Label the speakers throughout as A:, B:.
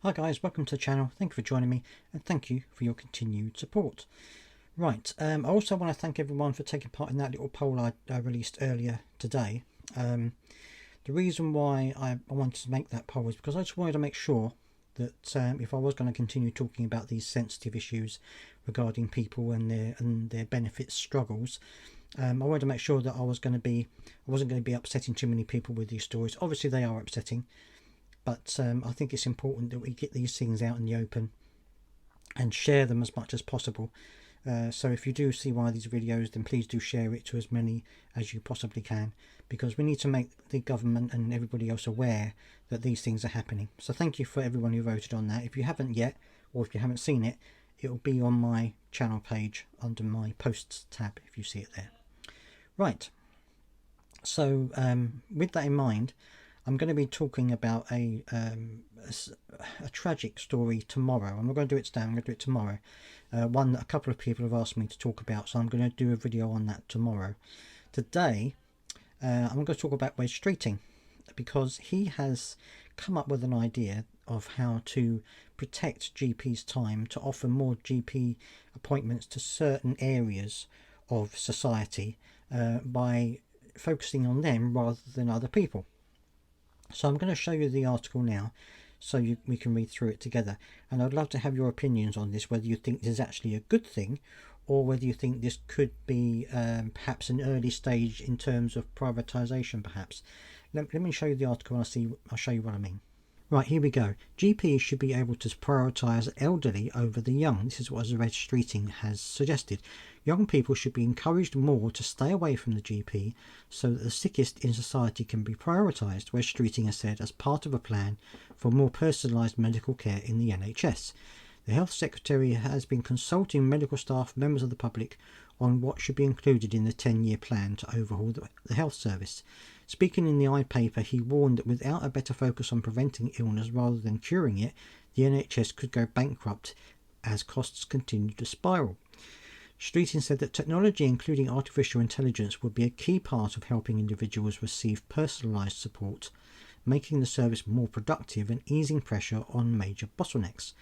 A: Hi guys, welcome to the channel. Thank you for joining me and thank you for your continued support. Right, I also want to thank everyone for taking part in that little poll I released earlier today. The reason why I wanted to make that poll is because I just wanted to make sure that if I was going to continue talking about these sensitive issues regarding people and their benefits struggles, I wanted to make sure that I wasn't going to be upsetting too many people with these stories. Obviously they are upsetting, but I think it's important that we get these things out in the open and share them as much as possible. So if you do see one of these videos, then please do share it to as many as you possibly can, because we need to make the government and everybody else aware that these things are happening. So thank you for everyone who voted on that. If you haven't yet, or if you haven't seen it, it will be on my channel page under my posts tab if you see it there. Right, so with that in mind, I'm going to be talking about a tragic story tomorrow. I'm not going to do it today, I'm going to do it tomorrow. One that a couple of people have asked me to talk about, so I'm going to do a video on that tomorrow. Today, I'm going to talk about Wes Streeting, because he has come up with an idea of how to protect GP's time to offer more GP appointments to certain areas of society by focusing on them rather than other people. So I'm going to show you the article now so we can read through it together, and I'd love to have your opinions on this, whether you think this is actually a good thing or whether you think this could be perhaps an early stage in terms of privatisation perhaps. Let me show you the article and I'll show you what I mean. Right, here we go. GPs should be able to prioritise elderly over the young. This is what Wes Streeting has suggested. Young people should be encouraged more to stay away from the GP so that the sickest in society can be prioritised, Wes Streeting has said, as part of a plan for more personalised medical care in the NHS. The Health Secretary has been consulting medical staff, members of the public, on what should be included in the 10-year plan to overhaul the health service. Speaking in the iPaper, he warned that without a better focus on preventing illness rather than curing it, the NHS could go bankrupt as costs continue to spiral. Streeting said that technology, including artificial intelligence, would be a key part of helping individuals receive personalised support, making the service more productive and easing pressure on major bottlenecks.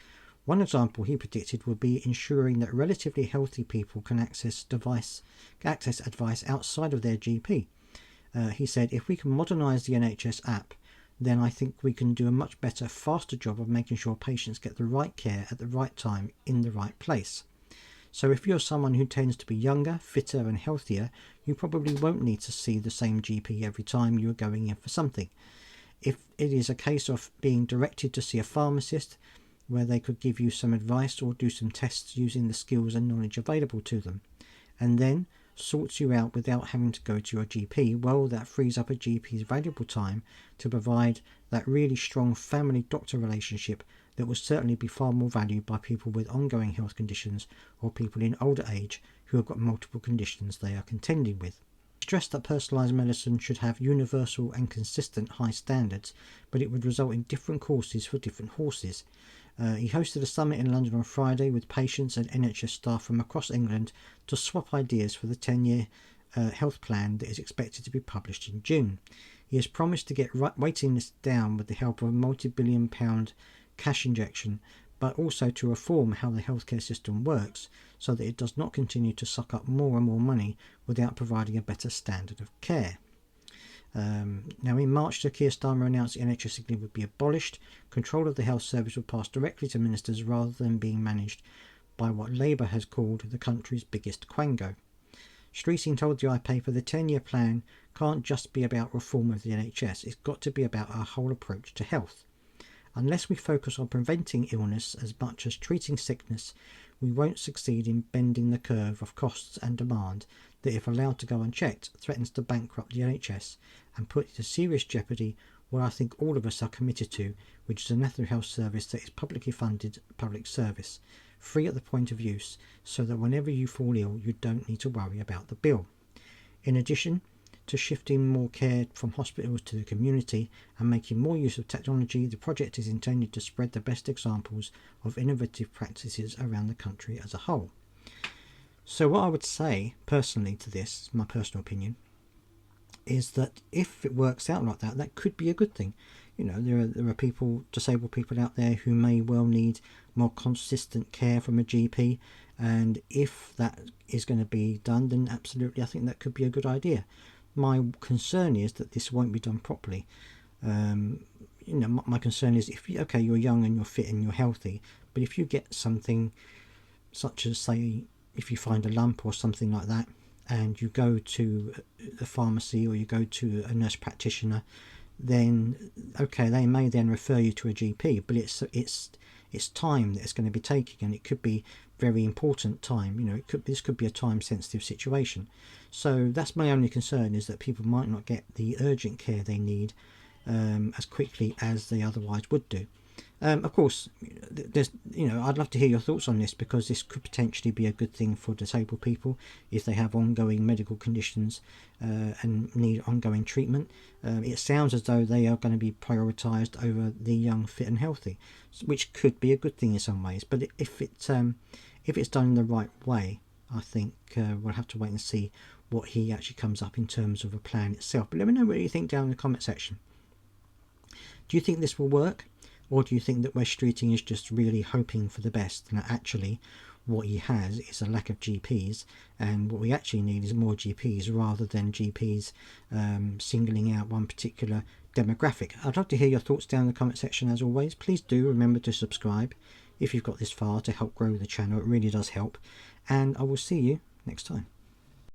A: One example he predicted would be ensuring that relatively healthy people can access advice outside of their GP. He said, if we can modernise the NHS app, then I think we can do a much better, faster job of making sure patients get the right care at the right time in the right place. So if you're someone who tends to be younger, fitter and healthier, you probably won't need to see the same GP every time you are going in for something. If it is a case of being directed to see a pharmacist, where they could give you some advice or do some tests using the skills and knowledge available to them, and then sorts you out without having to go to your GP, well, that frees up a GP's valuable time to provide that really strong family-doctor relationship that will certainly be far more valued by people with ongoing health conditions or people in older age who have got multiple conditions they are contending with. He stressed that personalised medicine should have universal and consistent high standards, but it would result in different courses for different horses. He hosted a summit in London on Friday with patients and NHS staff from across England to swap ideas for the 10-year health plan that is expected to be published in June. He has promised to get waiting lists down with the help of a multi-billion-pound cash injection, but also to reform how the healthcare system works so that it does not continue to suck up more and more money without providing a better standard of care. Now in March, Sir Keir Starmer announced the NHS England would be abolished. Control of the health service would pass directly to ministers rather than being managed by what Labour has called the country's biggest quango. Streeting told the iPaper the 10-year plan can't just be about reform of the NHS, it's got to be about our whole approach to health. Unless we focus on preventing illness as much as treating sickness, we won't succeed in bending the curve of costs and demand that, if allowed to go unchecked, threatens to bankrupt the NHS and put into serious jeopardy what I think all of us are committed to, which is a national health service that is publicly funded public service, free at the point of use, so that whenever you fall ill you don't need to worry about the bill. In addition to shifting more care from hospitals to the community and making more use of technology, the project is intended to spread the best examples of innovative practices around the country as a whole. So what I would say personally to this, my personal opinion, is that if it works out like that, that could be a good thing. you know, there are people, disabled people out there who may well need more consistent care from a GP, and if that is going to be done, then absolutely I think that could be a good idea. My concern is that this won't be done properly. You know, my concern is if okay, you're young and you're fit and you're healthy, but if you get something such as, say, if you find a lump or something like that, and you go to the pharmacy or you go to a nurse practitioner, then okay, they may then refer you to a GP, but it's time that it's going to be taking, and it could be very important time. You know, this could be a time sensitive situation. So that's my only concern, is that people might not get the urgent care they need as quickly as they otherwise would do. Of course, there's, you know, I'd love to hear your thoughts on this, because this could potentially be a good thing for disabled people if they have ongoing medical conditions and need ongoing treatment. It sounds as though they are going to be prioritised over the young, fit and healthy, which could be a good thing in some ways. But if it's done in the right way, I think we'll have to wait and see what he actually comes up in terms of a plan itself. But let me know what you think down in the comment section. Do you think this will work? Or do you think that Wes Streeting is just really hoping for the best, and actually what he has is a lack of GPs, and what we actually need is more GPs rather than GPs singling out one particular demographic? I'd love to hear your thoughts down in the comment section as always. Please do remember to subscribe if you've got this far, to help grow the channel. It really does help, and I will see you next time.